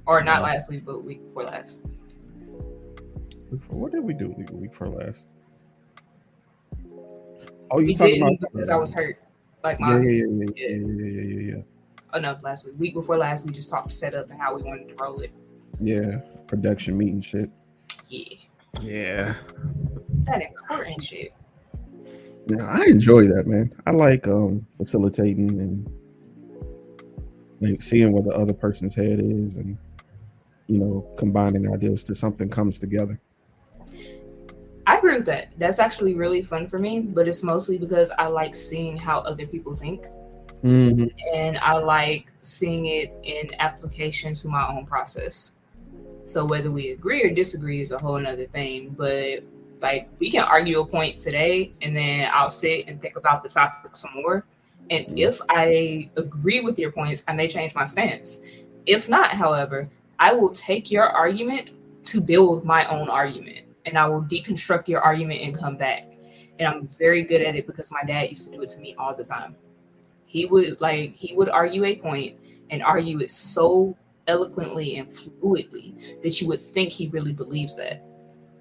Or not last week, but week before last. What did we do week before last? Oh, you We talking about? didn't because I was hurt. Like Yeah, my yeah. Oh no, last week. Week before last, we just talked setup and how we wanted to roll it. Yeah, production meeting shit. Yeah, Yeah, that important shit. yeah, I enjoy that, man. I like facilitating and like seeing where the other person's head is, and combining ideas to something comes together. I agree with that. That's actually really fun for me, but it's mostly because I like seeing how other people think. Mm-hmm. And I like seeing it in application to my own process. So whether we agree or disagree is a whole nother thing. But like we can argue a point today and then I'll sit and think about the topic some more. And if I agree with your points, I may change my stance. If not, however, I will take your argument to build my own argument and I will deconstruct your argument and come back. And I'm very good at it because my dad used to do it to me all the time. He would argue a point and argue it so eloquently and fluidly that you would think he really believes that.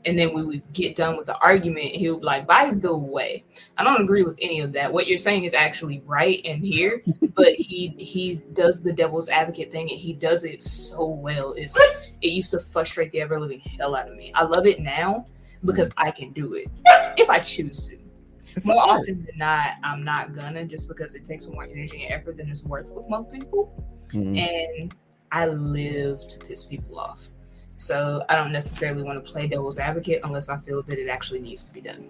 And then we would get done with the argument. He would be like, by the way, I don't agree with any of that. What you're saying is actually right in here, but he does the devil's advocate thing and he does it so well. It used to frustrate the ever living hell out of me. I love it now because I can do it if I choose to. More often than not, I'm not gonna, just because it takes more energy and effort than it's worth with most people. Mm-hmm. And I live to piss people off. So I don't necessarily want to play devil's advocate unless I feel that it actually needs to be done.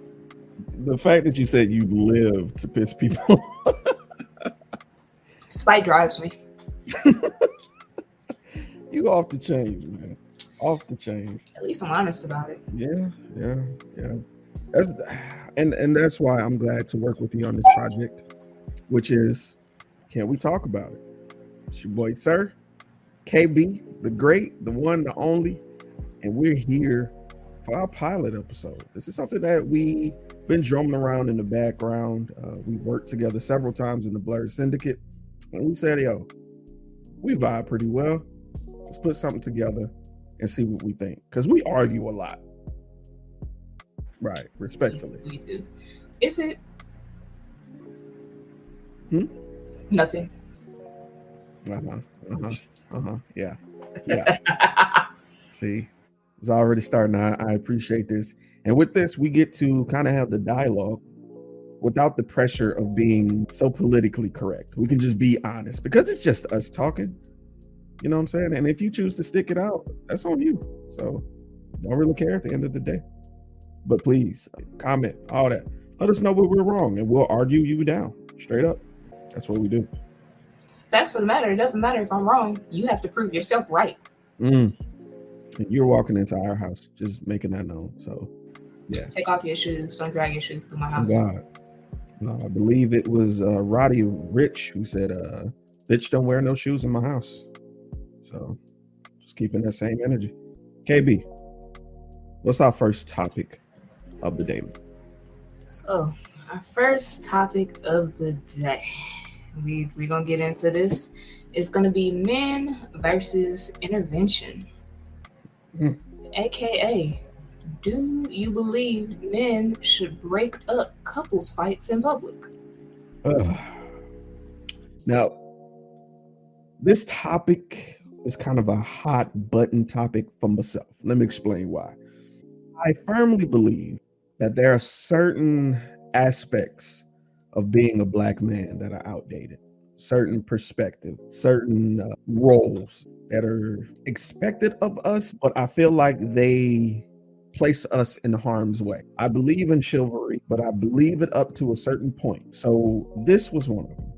The fact that you said you live to piss people Spite drives me. You off the chains, man. Off the chains. At least I'm honest about it. Yeah. And that's why I'm glad to work with you on this project, which is, can we talk about it? It's your boy, Sir KB, the great, the one, the only, and we're here for our pilot episode. This is something that we've been drumming around in the background. We've worked together several times in the Blerd Syndicate, and we said, yo, we vibe pretty well. Let's put something together and see what we think, because we argue a lot. Right, respectfully. We do. Is it? Nothing. Yeah. See, it's already starting. I appreciate this. And with this, we get to kind of have the dialogue without the pressure of being so politically correct. We can just be honest because it's just us talking. You know what I'm saying? And if you choose to stick it out, that's on you. So don't really care at the end of the day. But please, comment, all that. Let us know where we're wrong, and we'll argue you down. Straight up. That's what we do. That's what matters. It doesn't matter if I'm wrong. You have to prove yourself right. You're walking into our house, just making that known. So, yeah. Take off your shoes. Don't drag your shoes through my house. Oh, God. No, I believe it was Roddy Rich who said, bitch, don't wear no shoes in my house. So, just keeping that same energy. KB, what's our first topic of the day? So, our first topic of the day, we're going to get into this. It's going to be men versus intervention. AKA, do you believe men should break up couples fights in public? Now, this topic is kind of a hot button topic for myself. Let me explain why. I firmly believe that there are certain aspects of being a black man that are outdated, certain perspectives, certain roles that are expected of us, but I feel like they place us in harm's way. I believe in chivalry, but I believe it up to a certain point. So this was one of them.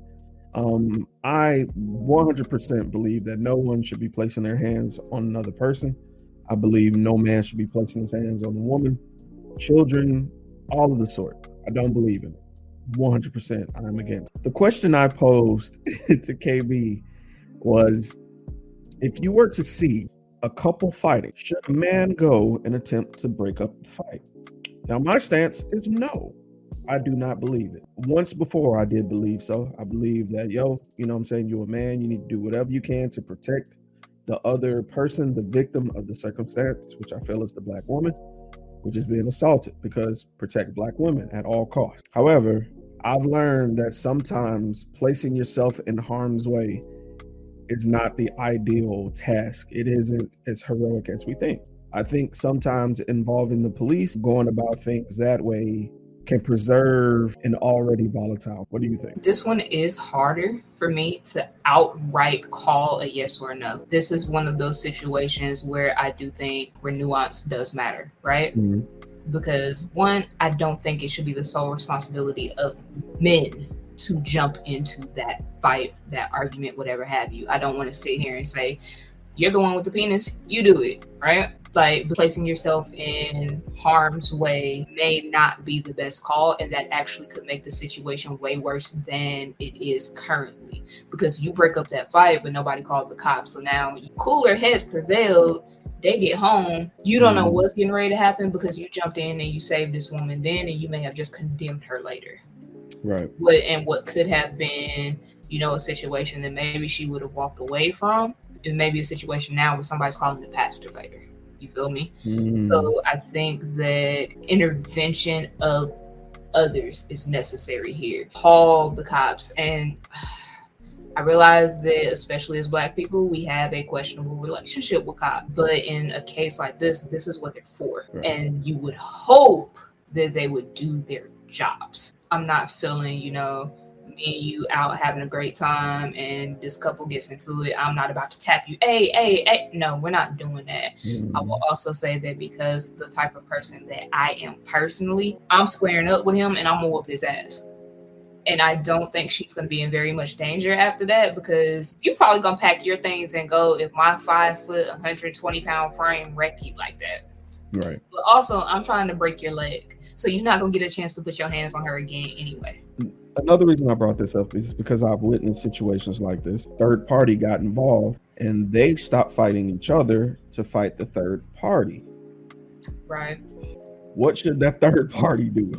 I 100% believe that no one should be placing their hands on another person. I believe no man should be placing his hands on a woman, children, all of the sort. I don't believe in it. 100% I'm against. The question I posed to KB was, if you were to see a couple fighting, should a man go and attempt to break up the fight? Now, my stance is no. I do not believe it. Once before, I did believe so. I believe that, you know what I'm saying, you're a man, you need to do whatever you can to protect the other person, the victim of the circumstance, which I feel is the Black woman, which is being assaulted, because protect Black women at all costs. However, I've learned that sometimes placing yourself in harm's way is not the ideal task. It isn't as heroic as we think. I think sometimes involving the police, going about things that way, can preserve an already volatile. What do you think? This one is harder for me to outright call a yes or no. This is one of those situations where I do think where nuance does matter, right? Mm-hmm. Because one, I don't think it should be the sole responsibility of men to jump into that fight, that argument, whatever have you. I don't want to sit here and say, you're the one with the penis, you do it, right? Like, placing yourself in harm's way may not be the best call, and that actually could make the situation way worse than it is currently, because you break up that fight but nobody called the cops. So now cooler heads prevailed. They get home, you don't know what's getting ready to happen because you jumped in and you saved this woman then, and you may have just condemned her later. Right. What could have been, a situation that maybe she would have walked away from, it may be a situation now where somebody's calling the pastor later. You feel me? So I think that intervention of others is necessary here. Call the cops. And I realize that, especially as Black people, we have a questionable relationship with cops. But in a case like this is what they're for. Right. And you would hope that they would do their jobs. I'm not feeling, me and you out having a great time and this couple gets into it. I'm not about to tap you. Hey. No, we're not doing that. I will also say that because the type of person that I am personally, I'm squaring up with him and I'm gonna whoop his ass. And I don't think she's going to be in very much danger after that, because you probably going to pack your things and go if my 5 foot, 120 pound frame wreck you like that. Right. But also, I'm trying to break your leg. So you're not going to get a chance to put your hands on her again anyway. Another reason I brought this up is because I've witnessed situations like this. Third party got involved and they stopped fighting each other to fight the third party. Right. What should that third party do?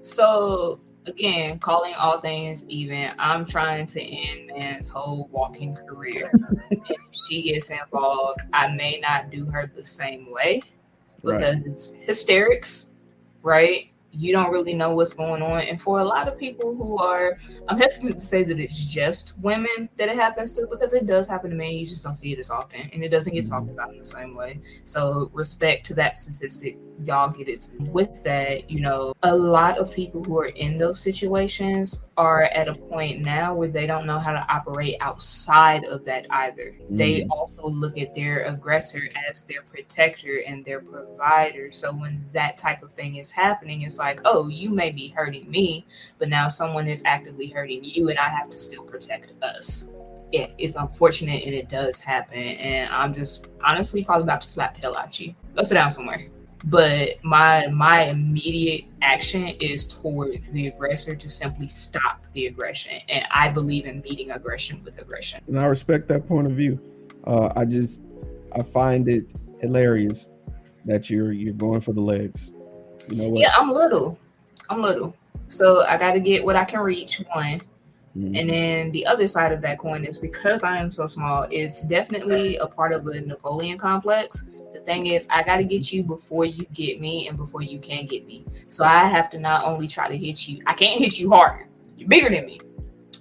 So, again, calling all things even, I'm trying to end man's whole walking career. And if she gets involved, I may not do her the same way because it's hysterics, right? You don't really know what's going on. And for a lot of people who are, I'm hesitant to say that it's just women that it happens to, because it does happen to men. You just don't see it as often, and it doesn't get talked about in the same way. So respect to that statistic. Y'all get it. With that, a lot of people who are in those situations are at a point now where they don't know how to operate outside of that either. They also look at their aggressor as their protector and their provider. So when that type of thing is happening, it's like, oh, you may be hurting me, but now someone is actively hurting you and I have to still protect us. Yeah, it's unfortunate and it does happen. And I'm just honestly probably about to slap the hell out you. Go sit down somewhere. But my immediate action is towards the aggressor to simply stop the aggression. And I believe in meeting aggression with aggression. And I respect that point of view. I find it hilarious that you're going for the legs. You know what? Yeah, I'm little. So I got to get what I can reach, one. And then the other side of that coin is, because I am so small, it's definitely a part of the Napoleon complex. The thing is, I got to get you before you get me and before you can get me. So I have to not only try to hit you, I can't hit you harder. You're bigger than me.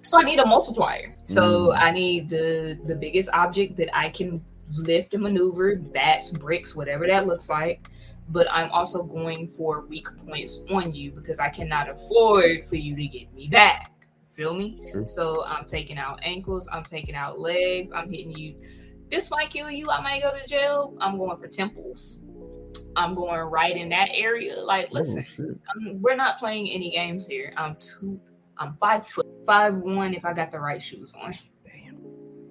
So I need a multiplier. So I need the biggest object that I can lift and maneuver, bats, bricks, whatever that looks like. But I'm also going for weak points on you because I cannot afford for you to get me back. Feel me? Sure. So I'm taking out ankles, I'm taking out legs, I'm hitting you. This might kill you. I might go to jail. I'm going for temples. I'm going right in that area. Like, listen, we're not playing any games here. I'm 5 foot, 5'1" if I got the right shoes on. Damn.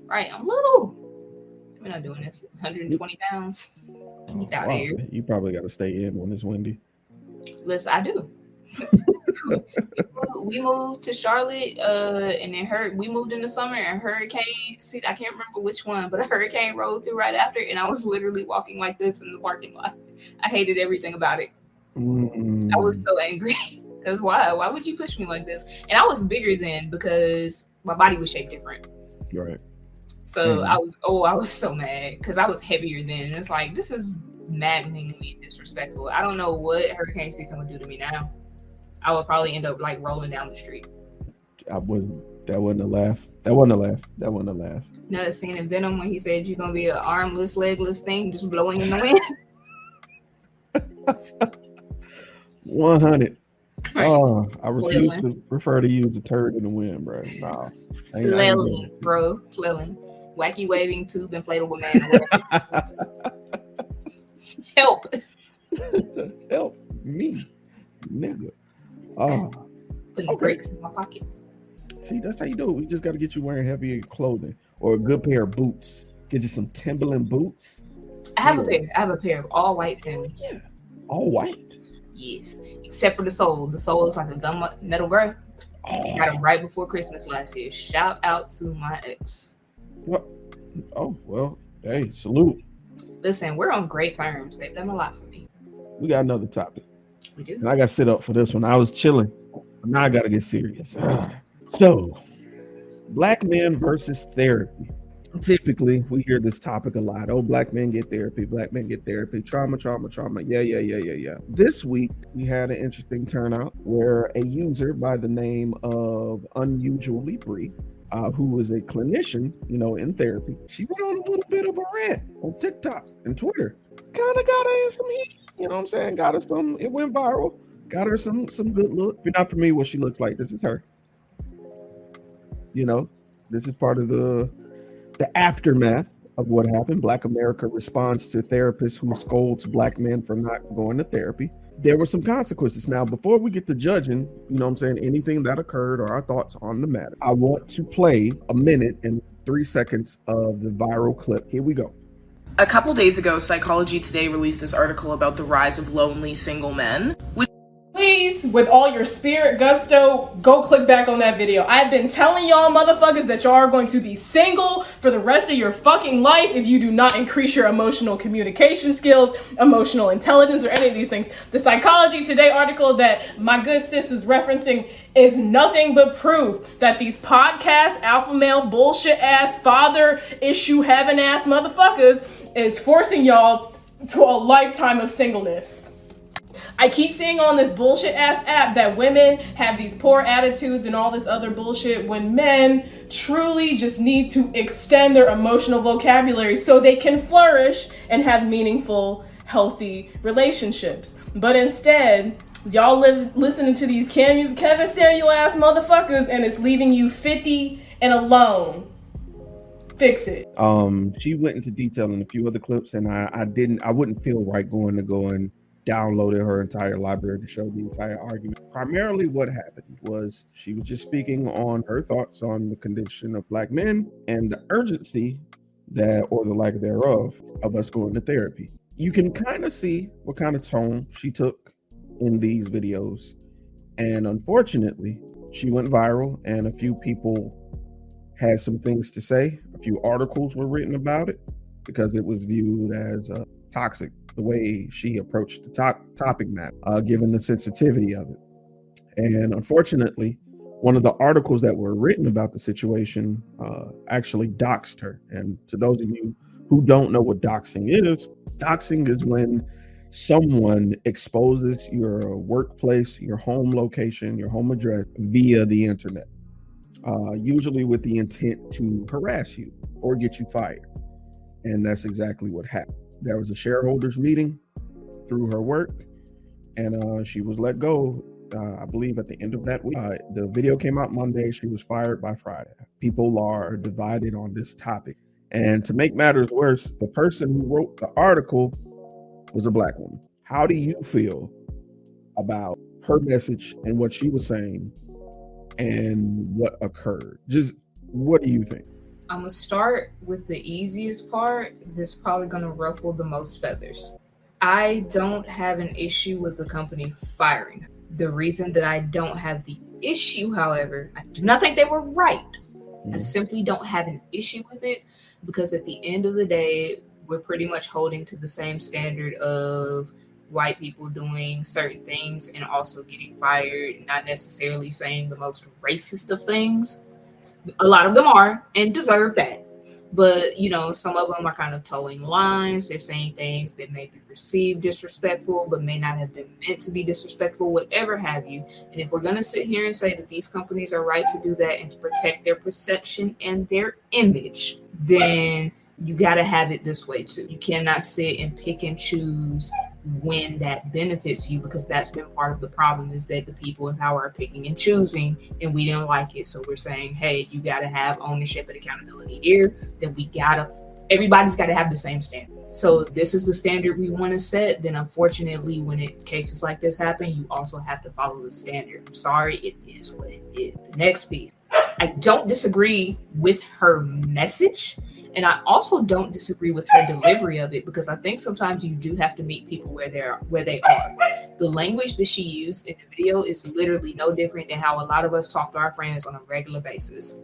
Right, I'm little. We're not doing this. 120 pounds. Get out of here. You probably got to stay in when it's windy. Listen, I do. We moved to Charlotte, and then we moved in the summer, and hurricane. See, I can't remember which one, but a hurricane rolled through right after, and I was literally walking like this in the parking lot. I hated everything about it. I was so angry because why would you push me like this? And I was bigger then because my body was shaped different. Right. So I was so mad because I was heavier then. And it's like, this is maddeningly disrespectful. I don't know what hurricane season would do to me now. I would probably end up like rolling down the street. That wasn't a laugh. That wasn't a laugh. You know that scene in Venom when he said you're gonna be an armless, legless thing just blowing in the wind? 100. Right. Oh, I refuse to refer to you as a turd in the wind, bro. Nah. Flailing, bro. Flailing. Wacky waving tube inflatable man. Help. Help me, nigga. Oh. Putting brakes in my pocket. See, that's how you do it. We just got to get you wearing heavier clothing or a good pair of boots. Get you some Timberland boots. I have a pair of all white sandals. Yeah. All white? Yes. Except for the sole. The sole is like a gunmetal gray. I got them right before Christmas last year. Shout out to my ex. What? Oh, well, hey, salute. Listen, we're on great terms. They've done a lot for me. We got another topic. We do. And I got to sit up for this one. I was chilling. But now I got to get serious. So, black men versus therapy. Typically, we hear this topic a lot. Oh, black men get therapy. Black men get therapy. Trauma. Yeah. This week, we had an interesting turnout where a user by the name of Unusually Bree, who is a clinician, in therapy, she went on a little bit of a rant on TikTok and Twitter. Kind of got her in some heat. You know what I'm saying? Got her some. It went viral. Got her some good look. If you're not familiar with what she looks like, this is her. This is part of the aftermath of what happened. Black America responds to therapists who scolds black men for not going to therapy. There were some consequences. Now, before we get to judging, anything that occurred or our thoughts on the matter, I want to play a minute and 3 seconds of the viral clip. Here we go. A couple days ago, Psychology Today released this article about the rise of lonely single men. Please, with all your spirit gusto, go click back on that video. I've been telling y'all motherfuckers that y'all are going to be single for the rest of your fucking life if you do not increase your emotional communication skills, emotional intelligence, or any of these things. The Psychology Today article that my good sis is referencing is nothing but proof that these podcast alpha male bullshit ass father issue heaven ass motherfuckers is forcing y'all to a lifetime of singleness. I keep seeing on this bullshit ass app that women have these poor attitudes and all this other bullshit when men truly just need to extend their emotional vocabulary so they can flourish and have meaningful, healthy relationships. But instead, y'all listening to these Kevin Samuel ass motherfuckers and it's leaving you 50 and alone. Fix it. She went into detail in a few other clips and I wouldn't feel right going and downloaded her entire library to show the entire argument. Primarily what happened was she was just speaking on her thoughts on the condition of black men and the urgency or the lack thereof of us going to therapy. You can kind of see what kind of tone she took in these videos. And unfortunately, she went viral and a few people had some things to say. A few articles were written about it because it was viewed as toxic, the way she approached the topic matter, given the sensitivity of it. And unfortunately, one of the articles that were written about the situation actually doxed her. And to those of you who don't know what doxing is when someone exposes your workplace, your home location, your home address via the internet, usually with the intent to harass you or get you fired. And that's exactly what happened. There was a shareholders meeting through her work, and she was let go, I believe, at the end of that week. The video came out Monday. She was fired by Friday. People are divided on this topic. And to make matters worse, the person who wrote the article was a black woman. How do you feel about her message and what she was saying and what occurred? Just what do you think? I'm going to start with the easiest part. That's probably going to ruffle the most feathers. I don't have an issue with the company firing her. The reason that I don't have the issue, however, I do not think they were right. I simply don't have an issue with it because at the end of the day, we're pretty much holding to the same standard of white people doing certain things and also getting fired, not necessarily saying the most racist of things. A lot of them are and deserve that. But, you know, some of them are kind of towing lines. They're saying things that may be perceived disrespectful, but may not have been meant to be disrespectful, whatever have you. And if we're going to sit here and say that these companies are right to do that and to protect their perception and their image, then you got to have it this way too. You cannot sit and pick and choose when that benefits you, because that's been part of the problem, is that the people in power are picking and choosing, and we didn't like it. So we're saying, hey, you got to have ownership and accountability here. Then everybody's got to have the same standard. So this is the standard we want to set. Then unfortunately, when cases like this happen, you also have to follow the standard. I'm sorry, it is what it is. The next piece, I don't disagree with her message. And I also don't disagree with her delivery of it, because I think sometimes you do have to meet people where they are. The language that she used in the video is literally no different than how a lot of us talk to our friends on a regular basis.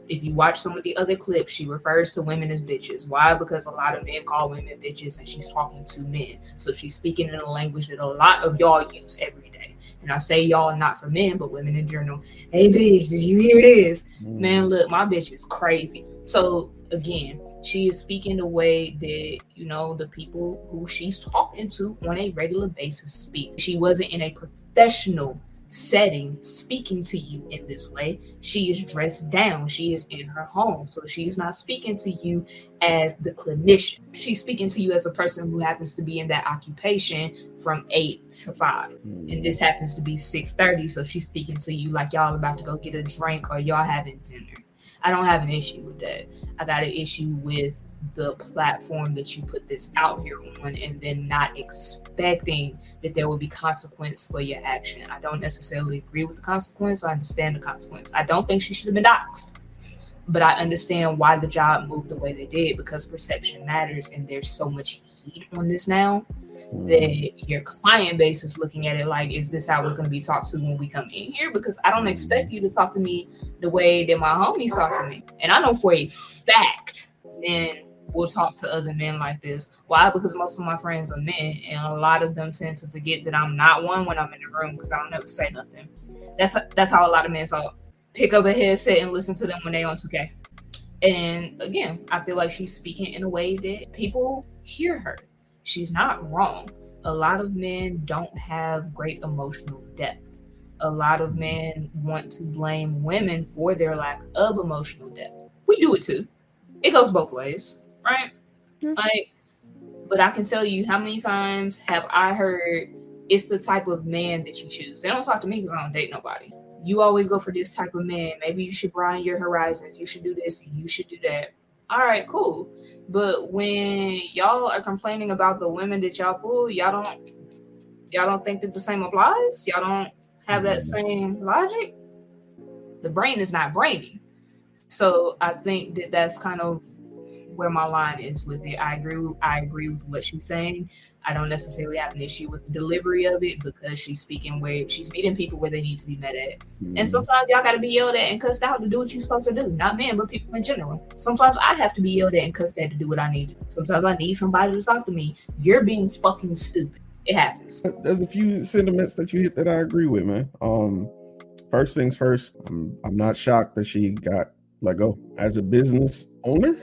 If you watch some of the other clips, she refers to women as bitches. Why? Because a lot of men call women bitches, and she's talking to men. So she's speaking in a language that a lot of y'all use every day. And I say y'all not for men, but women in general. Hey, bitch, did you hear this? Man, look, my bitch is crazy. So again, she is speaking the way that, you know, the people who she's talking to on a regular basis speak. She wasn't in a professional setting speaking to you in this way. She is dressed down. She is in her home. So she's not speaking to you as the clinician. She's speaking to you as a person who happens to be in that occupation from 8 to 5. And this happens to be 6:30. So she's speaking to you like y'all about to go get a drink or y'all having dinner. I don't have an issue with that. I got an issue with the platform that you put this out here on, and then not expecting that there will be consequence for your action. I don't necessarily agree with the consequence. I understand the consequence. I don't think she should have been doxxed, but I understand why the job moved the way they did, because perception matters, and there's so much heat on this now that your client base is looking at it like, is this how we're going to be talked to when we come in here? Because I don't expect you to talk to me the way that my homies talk to me. And I know for a fact men will talk to other men like this. Why? Because most of my friends are men, and a lot of them tend to forget that I'm not one when I'm in the room, because I don't ever say nothing. That's how a lot of men talk. Pick up a headset and listen to them when they on 2K. And again, I feel like she's speaking in a way that people hear her. She's not wrong. A lot of men don't have great emotional depth. A lot of men want to blame women for their lack of emotional depth. We do it too. It goes both ways, right? But I can tell you, how many times have I heard, it's the type of man that you choose. They don't talk to me because I don't date nobody. You always go for this type of man. Maybe you should broaden your horizons. You should do this and you should do that. All right, cool. But when y'all are complaining about the women that y'all pull, y'all don't think that the same applies? Y'all don't have that same logic? The brain is not braining. So I think that that's kind of where my line is with it. I agree with what she's saying. I don't necessarily have an issue with the delivery of it, because she's meeting people where they need to be met at. And sometimes y'all got to be yelled at and cussed out to do what you're supposed to do. Not men, but people in general. Sometimes I have to be yelled at and cussed at to do what I need to do. Sometimes I need somebody to talk to me. You're being fucking stupid. It happens. There's a few sentiments that you hit that I agree with, man. First things first, I'm not shocked that she got let go as a business owner.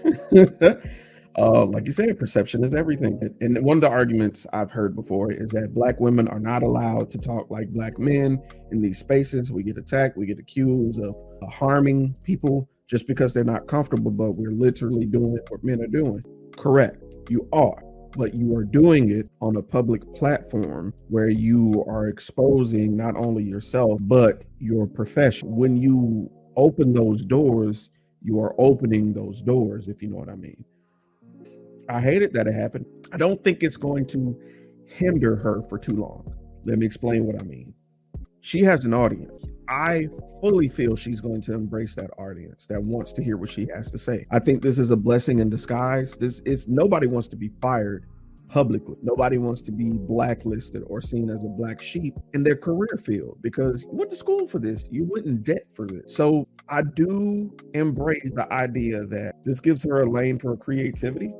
Like you said, perception is everything. And one of the arguments I've heard before is that Black women are not allowed to talk like Black men in these spaces. We get attacked, we get accused of harming people just because they're not comfortable, but we're literally doing what men are doing. Correct, you are. But you are doing it on a public platform where you are exposing not only yourself, but your profession. When you open those doors, you are opening those doors, if you know what I mean. I hated that it happened. I don't think it's going to hinder her for too long. Let me explain what I mean. She has an audience. I fully feel she's going to embrace that audience that wants to hear what she has to say. I think this is a blessing in disguise. Nobody wants to be fired publicly. Nobody wants to be blacklisted or seen as a black sheep in their career field, because you went to school for this. You went in debt for this. So I do embrace the idea that this gives her a lane for creativity,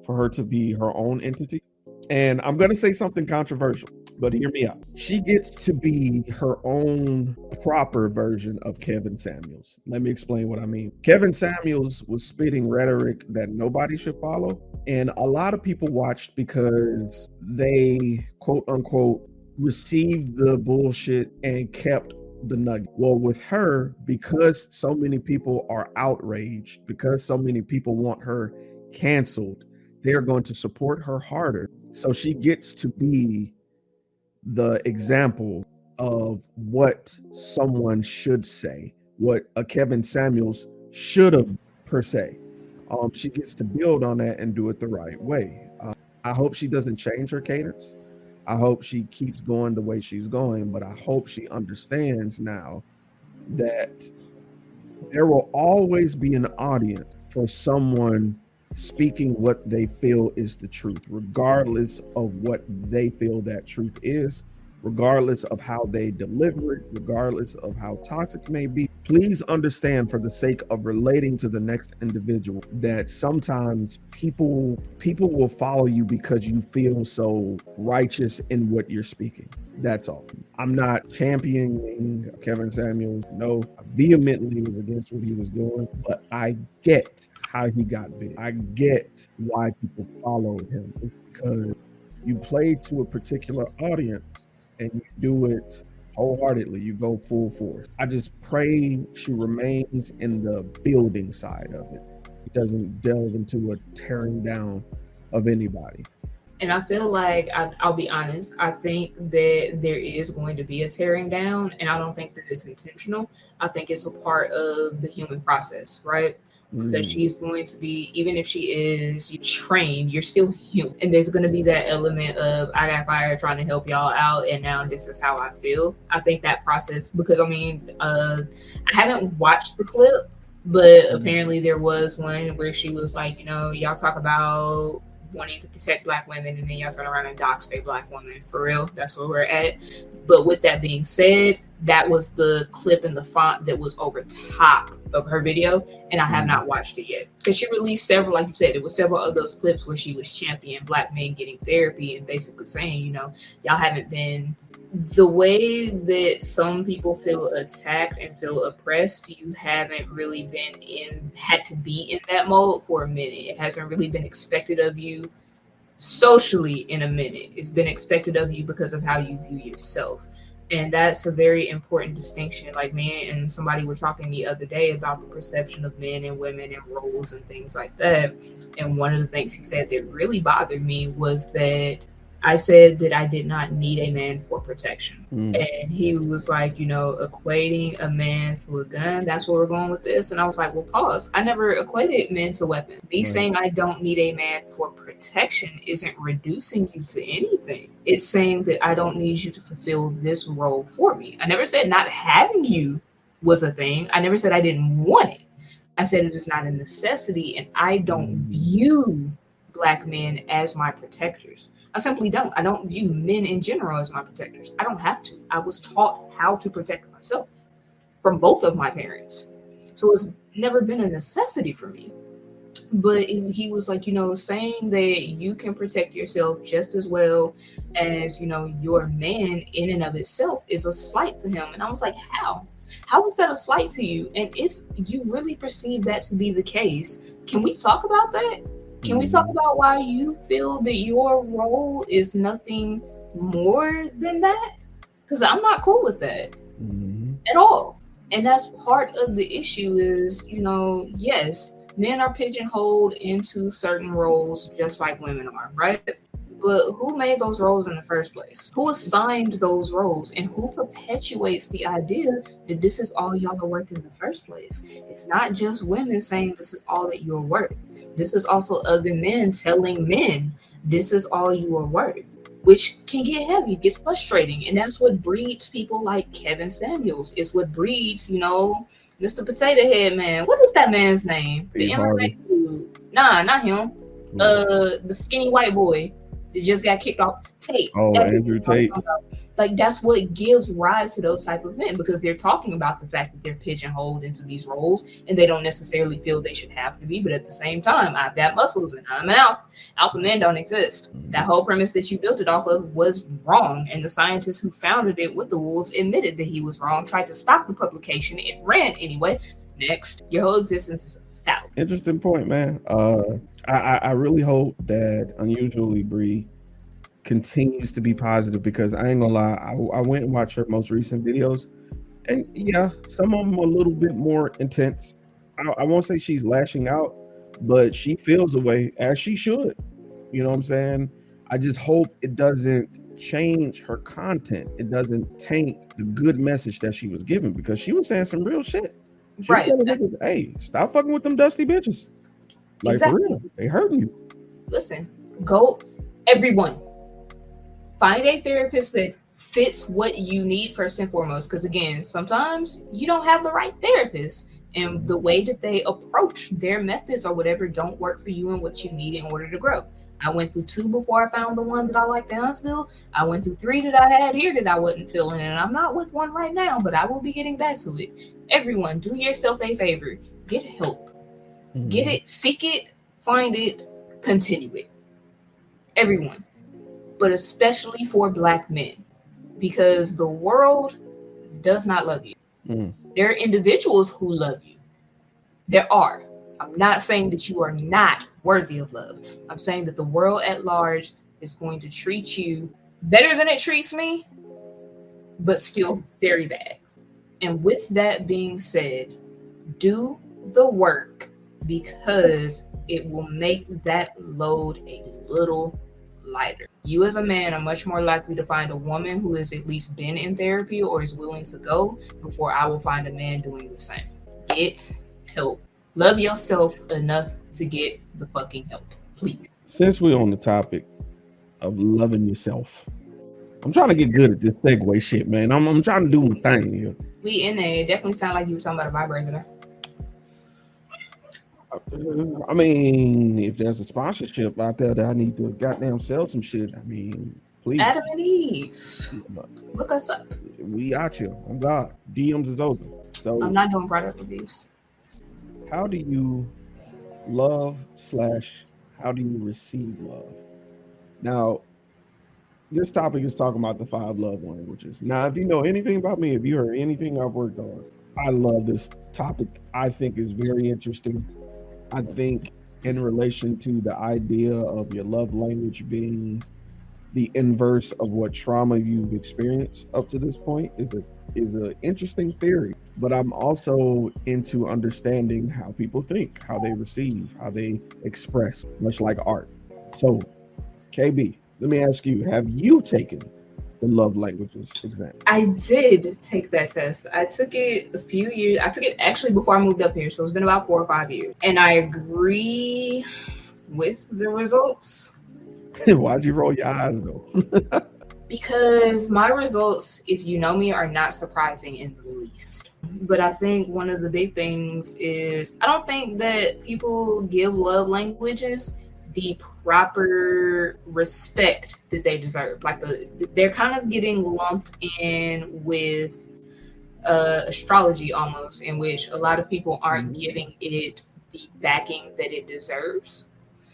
for her to be her own entity. And I'm going to say something controversial. But hear me out. She gets to be her own proper version of Kevin Samuels. Let me explain what I mean. Kevin Samuels was spitting rhetoric that nobody should follow. And a lot of people watched because they, quote unquote, received the bullshit and kept the nugget. Well, with her, because so many people are outraged, because so many people want her canceled, they're going to support her harder. So she gets to be the example of what someone should say, what a Kevin Samuels should have per se. She gets to build on that and do it the right way. I hope she doesn't change her cadence. I hope she keeps going the way she's going, but I hope she understands now that there will always be an audience for someone speaking what they feel is the truth, regardless of what they feel that truth is, regardless of how they deliver it, regardless of how toxic it may be. Please understand, for the sake of relating to the next individual, that sometimes people will follow you because you feel so righteous in what you're speaking. That's all. I'm not championing Kevin Samuels. No, I vehemently was against what he was doing, but I get how he got big. I get why people followed him. It's because you play to a particular audience and you do it wholeheartedly. You go full force. I just pray she remains in the building side of it. It doesn't delve into a tearing down of anybody. And I feel like, I'll be honest, I think that there is going to be a tearing down, and I don't think that it's intentional. I think it's a part of the human process, right? Because she's going to be, even if she is trained, you're still human. And there's going to be that element of, I got fired trying to help y'all out, and now this is how I feel. I think that process, because I haven't watched the clip, but apparently there was one where she was like, y'all talk about wanting to protect Black women, and then y'all turn around and dox a Black woman. For real, that's where we're at. But with that being said, that was the clip in the font that was over top of her video, and I have not watched it yet. Because she released several, like you said, it was several of those clips where she was championing Black men getting therapy and basically saying, y'all haven't been the way that some people feel attacked and feel oppressed. You haven't really had to be in that mode for a minute. It hasn't really been expected of you socially in a minute. It's been expected of you because of how you view yourself. And that's a very important distinction. Like, me and somebody were talking the other day about the perception of men and women and roles and things like that. And one of the things he said that really bothered me was that I said that I did not need a man for protection. And he was like, equating a man to a gun, that's where we're going with this. And I was like, well, pause. I never equated men to weapons. Me saying I don't need a man for protection isn't reducing you to anything. It's saying that I don't need you to fulfill this role for me. I never said not having you was a thing. I never said I didn't want it. I said it is not a necessity, and I don't view Black men as my protectors. I simply don't. I don't view men in general as my protectors. I don't have to. I was taught how to protect myself from both of my parents. So it's never been a necessity for me. But he was like, saying that you can protect yourself just as well as, your man in and of itself is a slight to him. And I was like, how? How is that a slight to you? And if you really perceive that to be the case, can we talk about that? Can we talk about why you feel that your role is nothing more than that? Because I'm not cool with that at all. And that's part of the issue is, yes, men are pigeonholed into certain roles just like women are, right? But who made those roles in the first place? Who assigned those roles? And who perpetuates the idea that this is all y'all are worth in the first place? It's not just women saying this is all that you're worth. This is also other men telling men this is all you are worth, which can get heavy, gets frustrating. And that's what breeds people like Kevin Samuels. It's what breeds, Mr. Potato Head Man. What is that man's name? The MMA dude. Nah, not him. The skinny white boy. It just got kicked off tape. Oh, Andrew Tate. Like, that's what gives rise to those type of men, because they're talking about the fact that they're pigeonholed into these roles and they don't necessarily feel they should have to be. But at the same time, I've got muscles and I'm an alpha. Alpha men don't exist. That whole premise that you built it off of was wrong. And the scientist who founded it with the wolves admitted that he was wrong, tried to stop the publication. It ran anyway. Next, your whole existence is out. Interesting point, man. I really hope that Unusually Bree continues to be positive, because I ain't gonna lie, I went and watched her most recent videos, and yeah, some of them are a little bit more intense. I won't say she's lashing out, but she feels a way, as she should. You know what I'm saying? I just hope it doesn't change her content. It doesn't taint the good message that she was giving, because she was saying some real shit. Right. Hey, stop fucking with them dusty bitches. Like, exactly. for real, they hurting you. Listen, go, everyone. Find a therapist that fits what you need first and foremost. Because again, sometimes you don't have the right therapist, and the way that they approach their methods or whatever don't work for you and what you need in order to grow. I went through 2 before I found the one that I like to unstill. I went through 3 that I had here that I wasn't feeling, and I'm not with one right now, but I will be getting back to it. Everyone, do yourself a favor. Get help. Get it, seek it, find it, continue it. Everyone. But especially for Black men, because the world does not love you. There are individuals who love you. There are. I'm not saying that you are not worthy of love. I'm saying that the world at large is going to treat you better than it treats me, but still very bad. And with that being said, do the work, because it will make that load a little lighter. You as a man are much more likely to find a woman who has at least been in therapy or is willing to go before I will find a man doing the same. Get help. Love yourself enough to get the fucking help, please. Since we're on the topic of loving yourself, I'm trying to get good at this segue shit, man. I'm trying to do my thing here. We in there. It definitely sound like you were talking about a vibrator there. I mean, if there's a sponsorship out there that I need to goddamn sell some shit, I mean, please. Adam and Eve. Look us up. We out here. On God. DMs is open. So I'm not doing product reviews. How do you love / how do you receive love? Now, this topic is talking about the 5 love languages. Now, if you know anything about me, if you heard anything I've worked on, I love this topic. I think is very interesting. I think in relation to the idea of your love language being the inverse of what trauma you've experienced up to this point is an interesting theory. But I'm also into understanding how people think, how they receive, how they express, much like art. So, KB, let me ask you, have you taken the love languages exam? I did take that test. I took it a few years. I took it actually before I moved up here. So it's been about 4 or 5 years. And I agree with the results. Why'd you roll your eyes though? Because my results, if you know me, are not surprising in the least. But I think one of the big things is I don't think that people give love languages the proper respect that they deserve. Like they're kind of getting lumped in with astrology almost, in which a lot of people aren't giving it the backing that it deserves.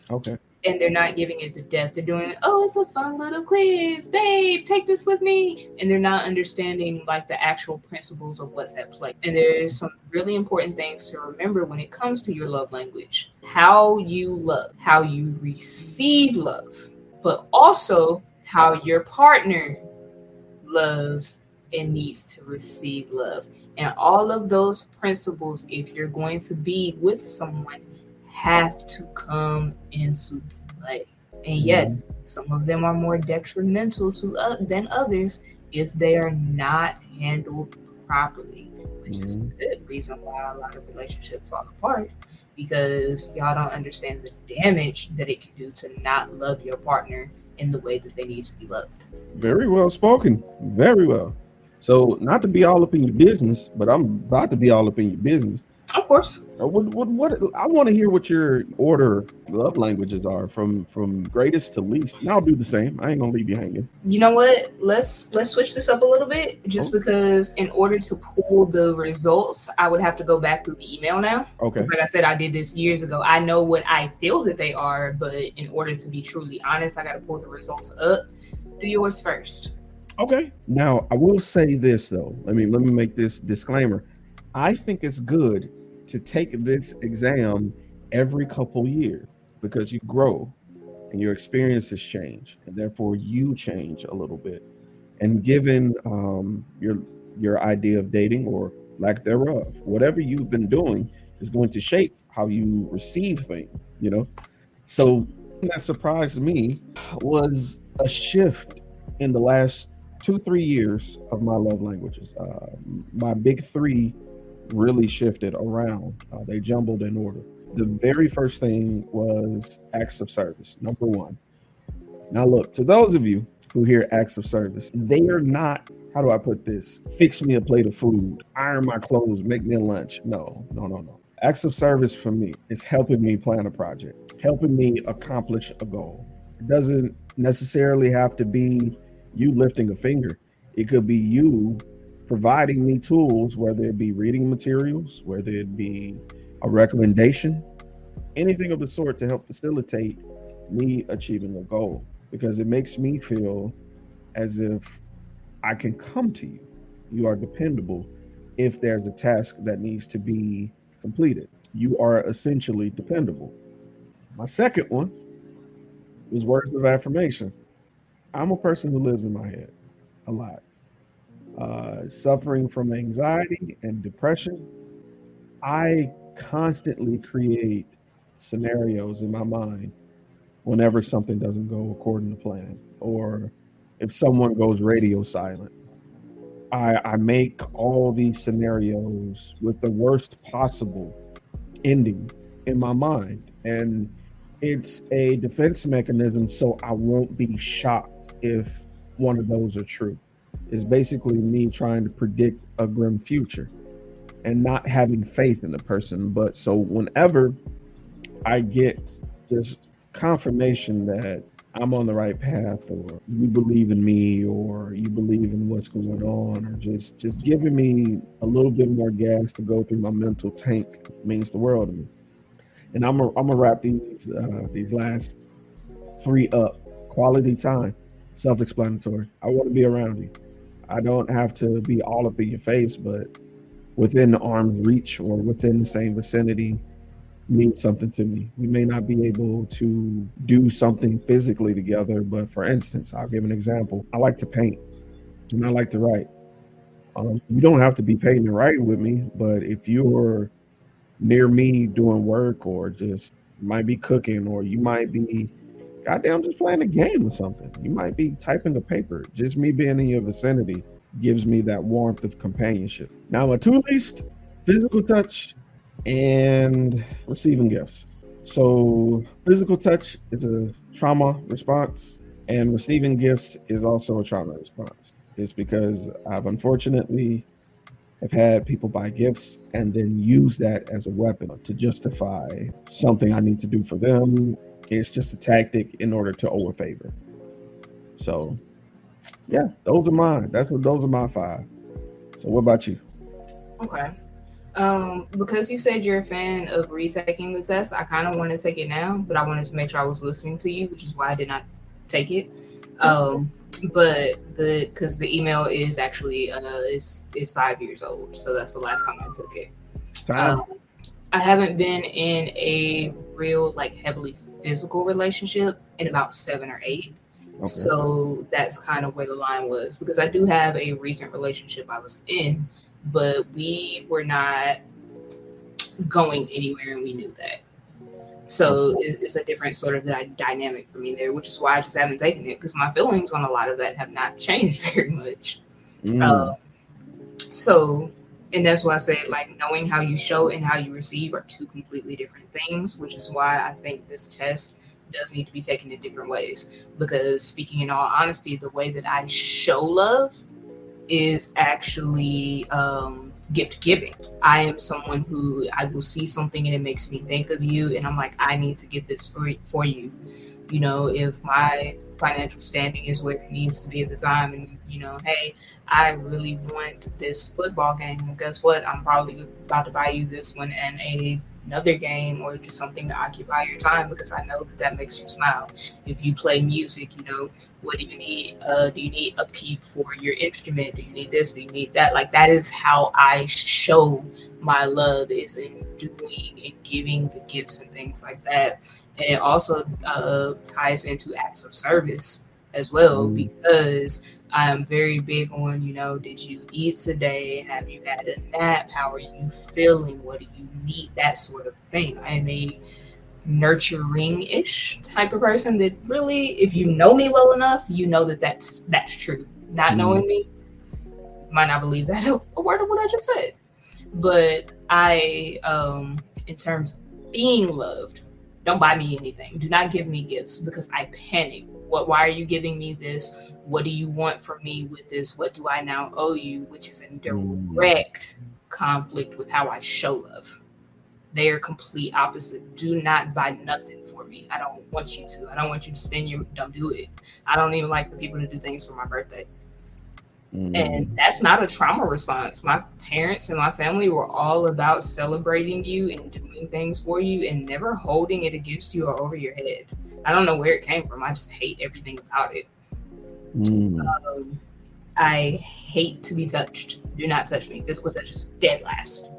Okay. And they're not giving it the depth. They're doing, oh, it's a fun little quiz, babe, take this with me. And they're not understanding like the actual principles of what's at play. And there's some really important things to remember when it comes to your love language. How you love, how you receive love, but also how your partner loves and needs to receive love. And all of those principles, if you're going to be with someone, have to come into play. And yes, some of them are more detrimental to than others if they are not handled properly, which is a good reason why a lot of relationships fall apart, because y'all don't understand the damage that it can do to not love your partner in the way that they need to be loved. Very well spoken. Very well. So not to be all up in your business, but I'm about to be all up in your business. Of course. What I want to hear what your order love languages are from greatest to least. And I'll do the same. I ain't gonna leave you hanging. You know what? Let's switch this up a little bit, just because in order to pull the results, I would have to go back through the email now. Okay. Like I said, I did this years ago. I know what I feel that they are, but in order to be truly honest, I got to pull the results up. Do yours first. Okay. Now I will say this though. Let me make this disclaimer. I think it's good to take this exam every couple years because you grow and your experiences change, and therefore you change a little bit. And given your idea of dating or lack thereof, whatever you've been doing is going to shape how you receive things. You know, so that surprised me was a shift in the last 2-3 years of my love languages. My big three really shifted around. They jumbled in order. The very first thing was acts of service, number one. Now, look, to those of you who hear acts of service, they are not, how do I put this? Fix me a plate of food, iron my clothes, make me a lunch. No. Acts of service for me is helping me plan a project, helping me accomplish a goal. It doesn't necessarily have to be you lifting a finger. It could be you providing me tools, whether it be reading materials, whether it be a recommendation, anything of the sort to help facilitate me achieving a goal, because it makes me feel as if I can come to you. You are dependable if there's a task that needs to be completed. You are essentially dependable. My second one was words of affirmation. I'm a person who lives in my head a lot. Suffering from anxiety and depression, I constantly create scenarios in my mind whenever something doesn't go according to plan, or if someone goes radio silent. I make all these scenarios with the worst possible ending in my mind. And it's a defense mechanism so I won't be shocked if one of those are true. It's basically me trying to predict a grim future and not having faith in the person. But so whenever I get this confirmation that I'm on the right path, or you believe in me, or you believe in what's going on, or just giving me a little bit more gas to go through my mental tank, means the world to me. And I'm gonna wrap these last three up. Quality time, self-explanatory. I want to be around you. I don't have to be all up in your face, but within arm's reach or within the same vicinity means something to me. We may not be able to do something physically together, but for instance, I'll give an example. I like to paint and I like to write. You don't have to be painting and writing with me, but if you're near me doing work, or just might be cooking, or you might be goddamn just playing a game or something, you might be typing a paper, just me being in your vicinity gives me that warmth of companionship. Now, my two least, physical touch and receiving gifts. So physical touch is a trauma response, and receiving gifts is also a trauma response. It's because I've unfortunately have had people buy gifts and then use that as a weapon to justify something I need to do for them. It's just a tactic in order to owe a favor. So yeah, those are mine. Those are my five. So what about you? Okay. Because you said you're a fan of retaking the test, I kind of want to take it now, but I wanted to make sure I was listening to you, which is why I did not take it. But because the email is actually it's 5 years old, so that's the last time I took it. I haven't been in a real heavily physical relationship in about 7 or 8. Okay. So that's kind of where the line was, because I do have a recent relationship I was in, but we were not going anywhere, and we knew that. So it's a different sort of dynamic for me there, which is why I just haven't taken it, because my feelings on a lot of that have not changed very much. So, and that's why I say, knowing how you show and how you receive are two completely different things, which is why I think this test does need to be taken in different ways. Because speaking in all honesty, the way that I show love is actually gift giving. I am someone who I will see something and it makes me think of you, and I'm like, I need to get this for you. You know, if my financial standing is where it needs to be at the time, and you know, hey, I really want this football game. Well, guess what? I'm probably about to buy you this one and another game, or just something to occupy your time, because I know that that makes you smile. If you play music, you know, what do you need? Do you need upkeep for your instrument? Do you need this? Do you need that? Like, that is how I show my love, is in doing and giving the gifts and things like that. And it also ties into acts of service as well, because I'm very big on, you know, did you eat today? Have you had a nap? How are you feeling? What do you need? That sort of thing. I am a nurturing-ish type of person that really, if you know me well enough, you know that that's true. Not knowing me, might not believe that a word of what I just said. But I, in terms of being loved, don't buy me anything. Do not give me gifts, because I panic. Why are you giving me this? What do you want from me with this? What do I now owe you? Which is in direct conflict with how I show love. They are complete opposite. Do not buy nothing for me. I don't want you to. I don't want you to spend your, don't do it. I don't even like for people to do things for my birthday. And that's not a trauma response. My parents and my family were all about celebrating you and doing things for you and never holding it against you or over your head. I don't know where it came from. I just hate everything about it. I hate to be touched. Do not touch me. Physical touch is dead last.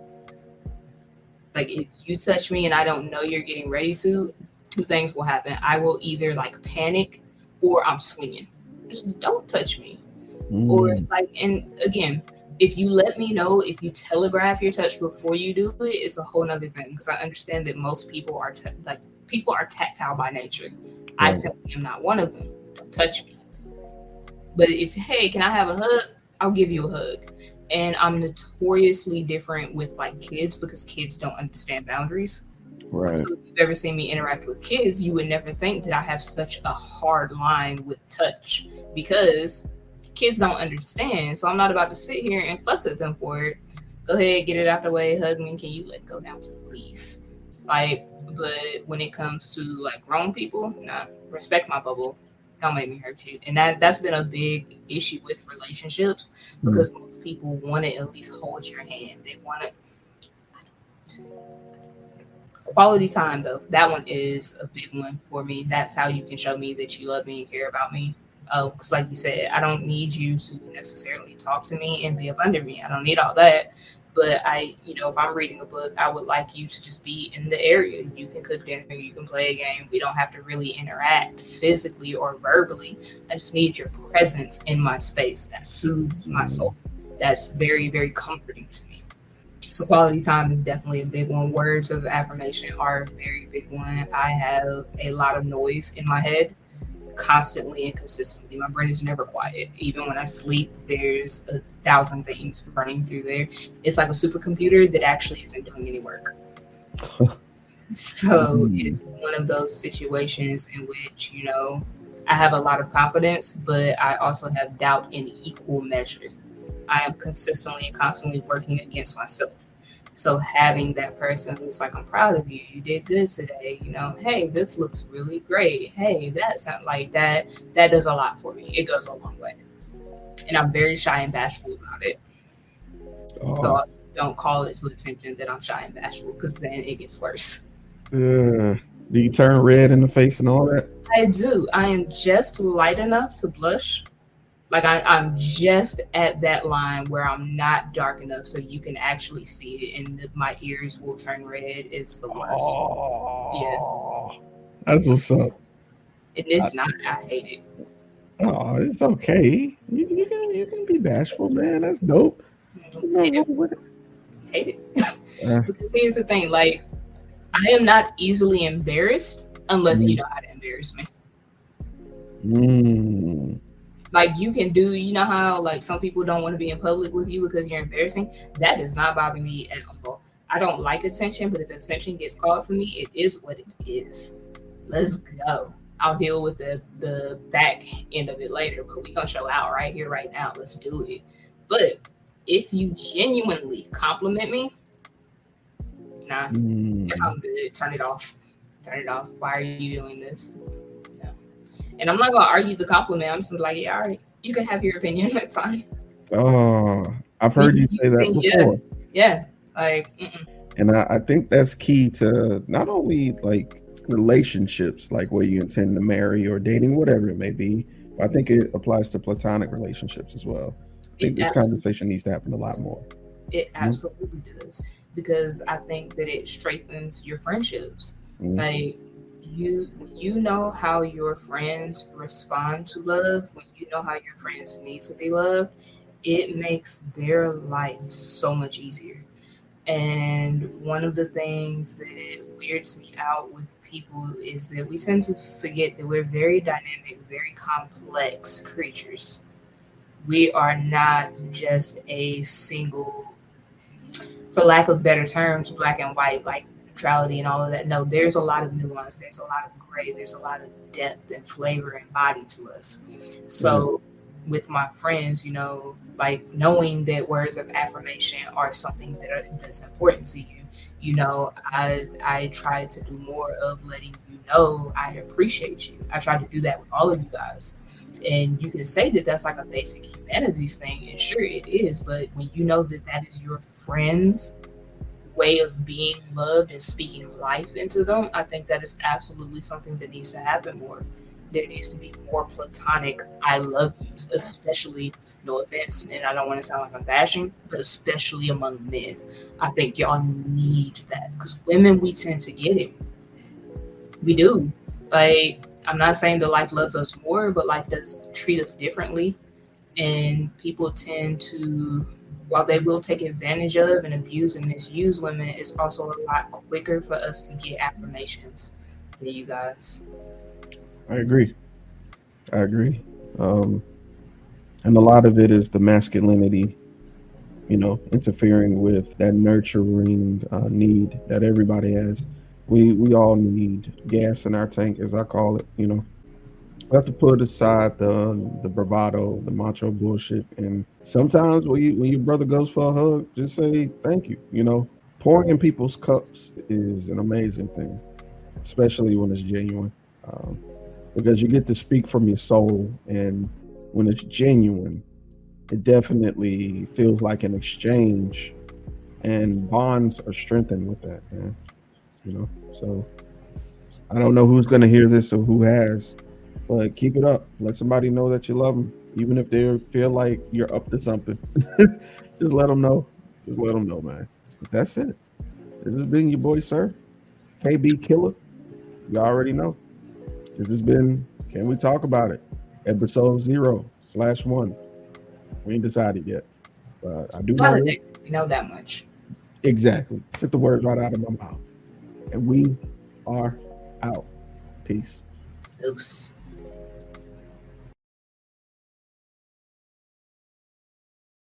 Like, if you touch me and I don't know you're getting ready to, two things will happen. I will either like panic, or I'm swinging. Just don't touch me. Or like, and again, if you let me know, if you telegraph your touch before you do it, it's a whole nother thing, because I understand that most people are people are tactile by nature. I simply am not one of them. Don't touch me. But if, hey, can I have a hug? I'll give you a hug. And I'm notoriously different with like kids, because kids don't understand boundaries. Right. So if you've ever seen me interact with kids, you would never think that I have such a hard line with touch, because kids don't understand. So I'm not about to sit here and fuss at them for it. Go ahead, get it out the way, hug me. Can you let go now, please? Like, but when it comes to like grown people, nah, respect my bubble. Don't make me hurt you. And that's been a big issue with relationships, because most people want to at least hold your hand. They want to. Quality time, though, that one is a big one for me. That's how you can show me that you love me and care about me. Because like you said, I don't need you to necessarily talk to me and be up under me. I don't need all that. But if I'm reading a book, I would like you to just be in the area. You can cook dinner, you can play a game. We don't have to really interact physically or verbally. I just need your presence in my space. That soothes my soul. That's very, very comforting to me. So quality time is definitely a big one. Words of affirmation are a very big one. I have a lot of noise in my head, constantly and consistently. My brain is never quiet. Even when I sleep, there's 1,000 things running through there. It's like a supercomputer that actually isn't doing any work. So it's one of those situations in which, I have a lot of confidence, but I also have doubt in equal measure. I am consistently and constantly working against myself. So having that person who's like, I'm proud of you. You did good today. Hey, this looks really great. Hey, that sounds like that. That does a lot for me. It goes a long way. And I'm very shy and bashful about it. So I don't call it to attention that I'm shy and bashful, because then it gets worse. Do you turn red in the face and all that? I do. I am just light enough to blush. Like I'm just at that line where I'm not dark enough so you can actually see it, and my ears will turn red. It's the worst. Yes. That's what's up. It is not. I hate it. Oh, it's okay. You can be bashful, man. That's dope. Hate it. Because here's the thing, like, I am not easily embarrassed unless you know how to embarrass me. Like, you can do, how like some people don't want to be in public with you because you're embarrassing. That does not bother me at all. I don't like attention, but if attention gets called to me, it is what it is. Let's go. I'll deal with the back end of it later, but we're gonna show out right here, right now. Let's do it. But if you genuinely compliment me, nah, I'm good. Turn it off. Why are you doing this? No. And I'm not gonna argue the compliment. I'm just like, yeah, all right, you can have your opinion. That's fine. Oh, I've heard you say that before. Yeah. Like, and I think that's key to not only like relationships, like where you intend to marry or dating, whatever it may be, but I think it applies to platonic relationships as well. I think this conversation needs to happen a lot more. It absolutely does, because I think that it strengthens your friendships. Like, you know how your friends respond to love. When you know how your friends need to be loved, it makes their life so much easier. And one of the things that weirds me out with people is that we tend to forget that we're very dynamic, very complex creatures. We are not just a single, for lack of better terms, black and white, like neutrality and all of that. No, there's a lot of nuance, there's a lot of gray, there's a lot of depth and flavor and body to us. So with my friends, you know, like knowing that words of affirmation are something that's important to you, you know, I try to do more of letting you know I appreciate you. I try to do that with all of you guys. And you can say that that's like a basic humanities thing, and sure it is, but when you know that that is your friend's way of being loved and speaking life into them, I think that is absolutely something that needs to happen more. There needs to be more platonic I love yous, especially, no offense, and I don't want to sound like I'm bashing, but especially among men. I think y'all need that, because women, we tend to get it. We do. Like, I'm not saying that life loves us more, but life does treat us differently. And people tend to, while they will take advantage of and abuse and misuse women, it's also a lot quicker for us to get affirmations than you guys. I agree. And a lot of it is the masculinity, you know, interfering with that nurturing need that everybody has. We all need gas in our tank, as I call it. You know, we have to put aside the bravado, the macho bullshit, and sometimes when your brother goes for a hug, just say thank you. You know, pouring in people's cups is an amazing thing, especially when it's genuine, because you get to speak from your soul, and when it's genuine, it definitely feels like an exchange, and bonds are strengthened with that, man. You know, so I don't know who's going to hear this or who has, but keep it up. Let somebody know that you love them, even if they feel like you're up to something. Just let them know. Just let them know, man. But that's it. This has been your boy, sir, KB Killer. You already know. This has been Can We Talk About It? Episode 0/1. We ain't decided yet. But I do know We know that much. Exactly. Took the words right out of my mouth. And we are out. Peace. Oops.